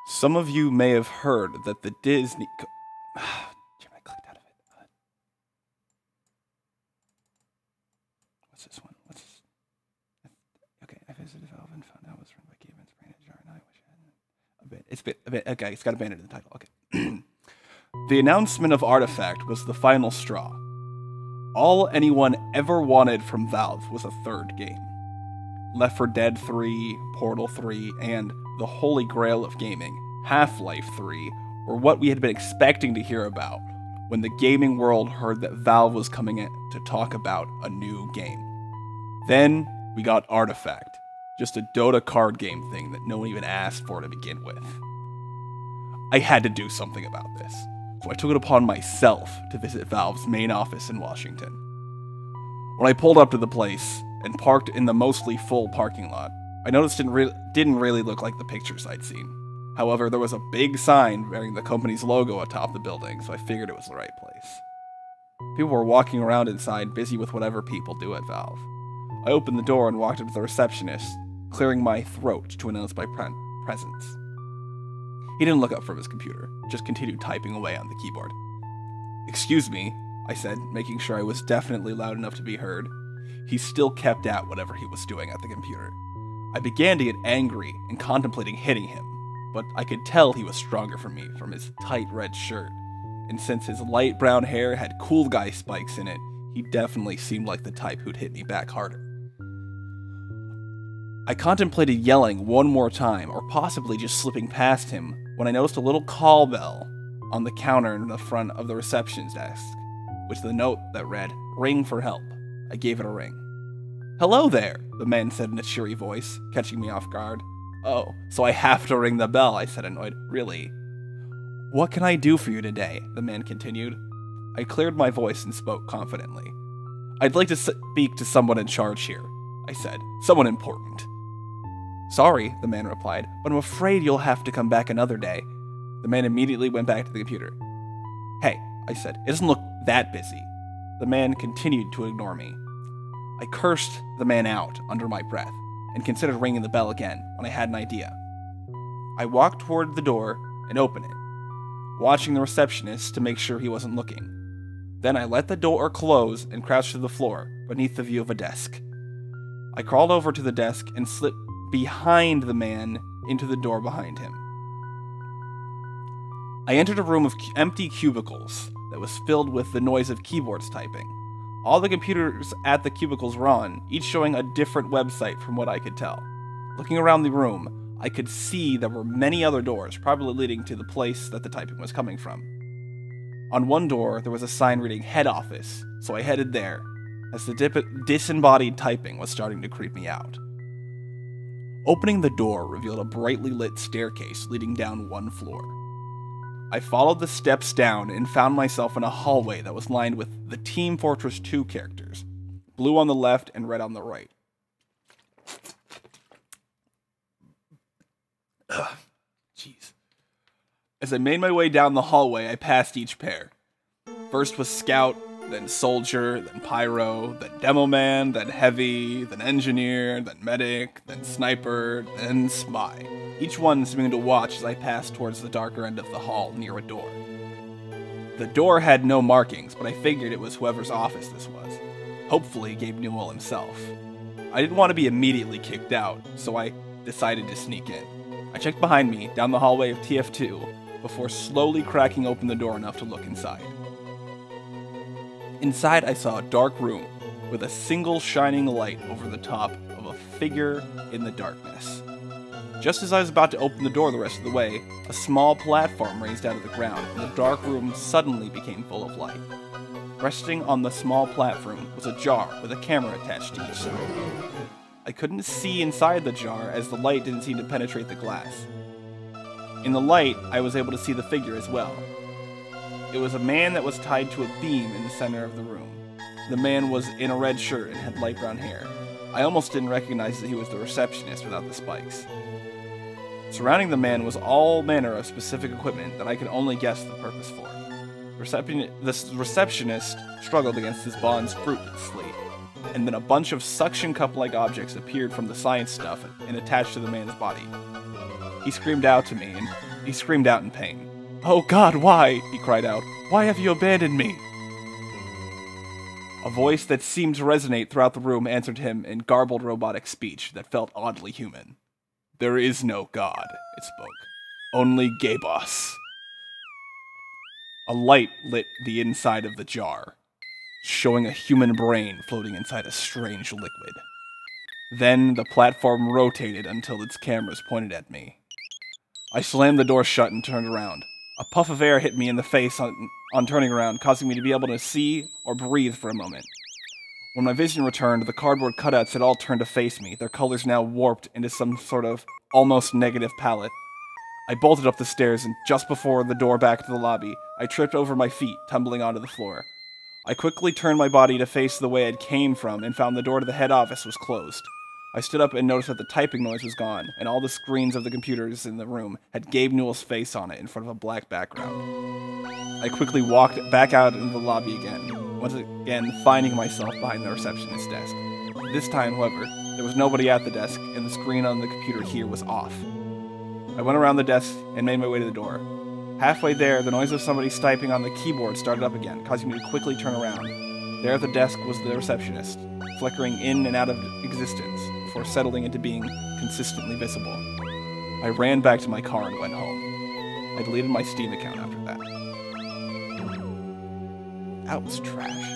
Some of you may have heard that the Disney... Damn, I clicked out of it. What's this one? What's this? Okay, I visited Valve and found out it was run by Gaben's Brain Jar, and I wish I hadn't. A bit. Okay, it's got abandoned in the title. Okay. The announcement of Artifact was the final straw. All anyone ever wanted from Valve was a third game. Left 4 Dead 3, Portal 3, and the holy grail of gaming, Half-Life 3, were what we had been expecting to hear about when the gaming world heard that Valve was coming in to talk about a new game. Then we got Artifact, just a Dota card game thing that no one even asked for to begin with. I had to do something about this, so I took it upon myself to visit Valve's main office in Washington. When I pulled up to the place and parked in the mostly full parking lot, I noticed it didn't really look like the pictures I'd seen. However, there was a big sign bearing the company's logo atop the building, so I figured it was the right place. People were walking around inside, busy with whatever people do at Valve. I opened the door and walked up to the receptionist, clearing my throat to announce my presence. He didn't look up from his computer, just continued typing away on the keyboard. "Excuse me," I said, making sure I was definitely loud enough to be heard. He still kept at whatever he was doing at the computer. I began to get angry and contemplating hitting him, but I could tell he was stronger for me from his tight red shirt, and since his light brown hair had cool guy spikes in it, he definitely seemed like the type who'd hit me back harder. I contemplated yelling one more time, or possibly just slipping past him, when I noticed a little call bell on the counter in the front of the reception's desk, with the note that read, "Ring for help." I gave it a ring. "Hello there," the man said in a cheery voice, catching me off guard. "Oh, so I have to ring the bell," I said, annoyed. "Really?" "What can I do for you today?" the man continued. I cleared my voice and spoke confidently. "I'd like to speak to someone in charge here," I said. "Someone important." "Sorry," the man replied, "but I'm afraid you'll have to come back another day." The man immediately went back to the computer. "Hey," I said, "it doesn't look that busy." The man continued to ignore me. I cursed the man out under my breath and considered ringing the bell again when I had an idea. I walked toward the door and opened it, watching the receptionist to make sure he wasn't looking. Then I let the door close and crouched to the floor beneath the view of a desk. I crawled over to the desk and slipped behind the man into the door behind him. I entered a room of empty cubicles that was filled with the noise of keyboards typing. All the computers at the cubicles were on, each showing a different website from what I could tell. Looking around the room, I could see there were many other doors, probably leading to the place that the typing was coming from. On one door, there was a sign reading Head Office, so I headed there, as the disembodied typing was starting to creep me out. Opening the door revealed a brightly lit staircase leading down one floor. I followed the steps down and found myself in a hallway that was lined with the Team Fortress 2 characters, blue on the left and red on the right. Jeez. As I made my way down the hallway, I passed each pair. First was Scout, then Soldier, then Pyro, then Demo Man, then Heavy, then Engineer, then Medic, then Sniper, then Spy. Each one seeming to watch as I passed towards the darker end of the hall near a door. The door had no markings, but I figured it was whoever's office this was. Hopefully Gabe Newell himself. I didn't want to be immediately kicked out, so I decided to sneak in. I checked behind me, down the hallway of TF2, before slowly cracking open the door enough to look inside. Inside, I saw a dark room with a single shining light over the top of a figure in the darkness. Just as I was about to open the door the rest of the way, a small platform raised out of the ground, and the dark room suddenly became full of light. Resting on the small platform was a jar with a camera attached to each side. I couldn't see inside the jar as the light didn't seem to penetrate the glass. In the light, I was able to see the figure as well. It was a man that was tied to a beam in the center of the room. The man was in a red shirt and had light brown hair. I almost didn't recognize that he was the receptionist without the spikes. Surrounding the man was all manner of specific equipment that I could only guess the purpose for. The receptionist struggled against his bonds fruitlessly, and then a bunch of suction cup-like objects appeared from the science stuff and attached to the man's body. He screamed out to me, and He screamed out in pain. "Oh God, why?" he cried out. "Why have you abandoned me?" A voice that seemed to resonate throughout the room answered him in garbled robotic speech that felt oddly human. "There is no God," it spoke. "Only Gabos." A light lit the inside of the jar, showing a human brain floating inside a strange liquid. Then the platform rotated until its cameras pointed at me. I slammed the door shut and turned around. A puff of air hit me in the face on turning around, causing me to be able to see or breathe for a moment. When my vision returned, the cardboard cutouts had all turned to face me, their colors now warped into some sort of almost negative palette. I bolted up the stairs, and just before the door back to the lobby, I tripped over my feet, tumbling onto the floor. I quickly turned my body to face the way it came from and found the door to the head office was closed. I stood up and noticed that the typing noise was gone, and all the screens of the computers in the room had Gabe Newell's face on it in front of a black background. I quickly walked back out into the lobby again, once again finding myself behind the receptionist's desk. This time, however, there was nobody at the desk, and the screen on the computer here was off. I went around the desk and made my way to the door. Halfway there, the noise of somebody typing on the keyboard started up again, causing me to quickly turn around. There at the desk was the receptionist, flickering in and out of existence before settling into being consistently visible. I ran back to my car and went home. I deleted my Steam account after that. That was trash.